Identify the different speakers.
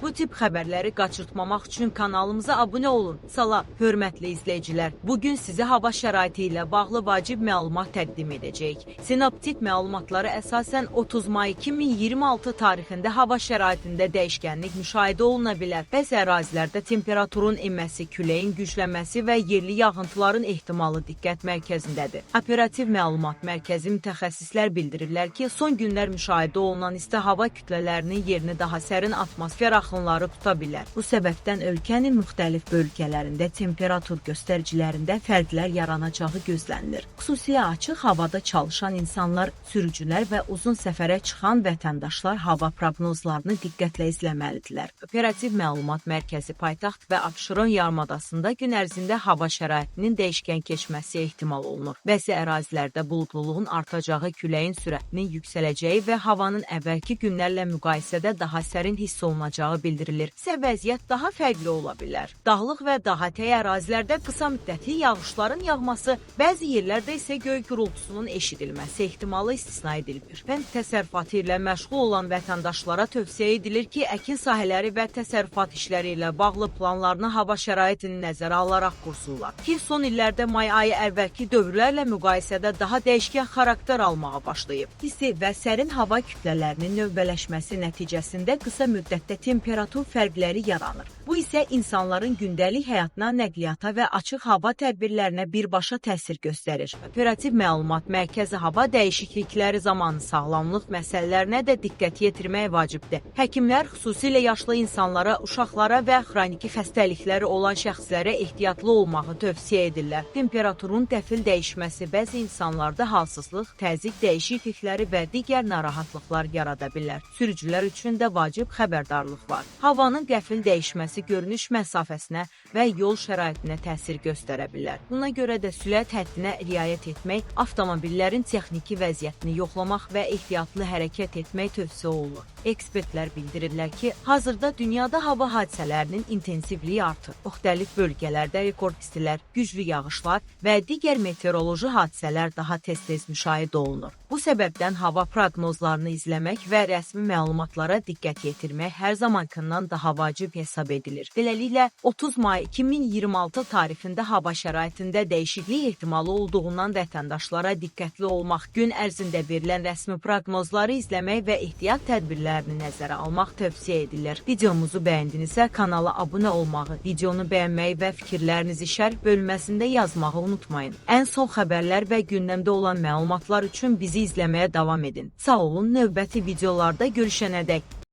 Speaker 1: Bu tip xəbərləri qaçırtmamaq üçün kanalımıza abunə olun. Salam, hörmətli izləyicilər. Bugün sizə hava şəraiti ilə bağlı vacib məlumat təqdim edəcəyik. Sinoptik məlumatlara əsasən 30 may 2026 tarixində hava şəraitində dəyişkənlik müşahidə oluna bilər. Bəzi ərazilərdə temperaturun enməsi, küləyin güclənməsi və yerli yağıntıların ehtimalı diqqət mərkəzindədir. Operativ məlumat mərkəzi mütəxəssislər bildirirlər ki, son günlər müşahidə olunan isti hava kütlələrinin yerini daha sərin atmosfer axınları tuta bilər. Bu səbəbdən ölkənin müxtəlif bölgələrində temperatur göstəricilərində fərqlər yaranacağı gözlənilir. Xüsusilə açıq havada çalışan insanlar, sürücülər və uzun səfərə çıxan vətəndaşlar hava proqnozlarını diqqətlə izləməlidirlər. Operativ məlumat mərkəzi paytaxt və Abşeron yarımadasında gün ərzində hava şəraitinin dəyişkən keçməsi ehtimal olunur. Bəzi ərazilərdə buludluluğun artacağı, küləyin sürətinin yüksələcəyi və havanın əvvəlki günlərlə müqayisədə daha sərin hiss olunacağı bildirilir. İsə vəziyyət daha fərqli ola bilər. Dağlıq və daha təy ərazilərdə qısa müddətli yağışların yağması, bəzi yerlərdə isə göy gurultusunun eşidilməsi ehtimalı istisna edilir. Fənd təsərrüfatı ilə məşğul olan vətəndaşlara tövsiyə edilir ki, əkin sahələri və təsərrüfat işləri ilə bağlı planlarını hava şəraitini nəzərə alaraq qursunlar. Ki, son illərdə may ayı əvvəlki dövrlərlə müqayisədə daha dəyişkən xarakter almağa başlayıb. İsti və sərin hava kütlələrinin növbələşməsi nəticəsində qısa müddətdə temperatur fərqləri yaranır. Bu isə insanların gündəlik həyatına, nəqliyyata və açıq hava tədbirlərinə birbaşa təsir göstərir. Operativ məlumat mərkəzi hava dəyişiklikləri zamanı sağlamlıq məsələlərinə də diqqət yetirmək vacibdir. Həkimlər xüsusilə yaşlı insanlara, uşaqlara və xroniki xəstəlikləri olan şəxslərə ehtiyatlı olmağı tövsiyə edirlər. Temperaturun qəfil dəyişməsi bəzi insanlarda halsızlıq, təzyiq dəyişiklikləri və digər narahatlıqlar yarada bilər. Sürücülər üçün də vacib xəbərdarlıq var. Havanın qəfil dəyişməsi görünüş məsafəsinə və yol şəraitinə təsir göstərə bilər. Buna görə də sürət həddinə riayət etmək, avtomobillərin texniki vəziyyətini yoxlamaq və ehtiyatlı hərəkət etmək tövsiyə olunur. Ekspertlər bildirirlər ki, hazırda dünyada hava hadisələrinin intensivliyi artır. Müxtəlif bölgələrdə rekord istilər, güclü yağışlar və digər meteoroloji hadisələr daha tez-tez müşahidə olunur. Bu səbəbdən hava proqnozlarını izləmək və rəsmi məlumatlara diqqət yetirmək hər zamankından daha vacib hesab edilir. Beləliklə, 30 may 2026 tarixində hava şəraitində dəyişiklik ehtimalı olduğundan vətəndaşlara diqqətli olmaq, gün ərzində verilən rəsmi proqnozları izləmək və ehtiyat tədbirlərini nəzərə almaq tövsiyə edilir. Videomuzu bəyəndinizsə kanala abunə olmağı, videonu bəyənməyi və fikirlərinizi şərh bölməsində yazmağı unutmayın. Ən son xəbərlər və gündəmdə olan məlumatlar üçün bizi izləməyə davam edin. Sağ olun, növbəti videolarda görüşənədək.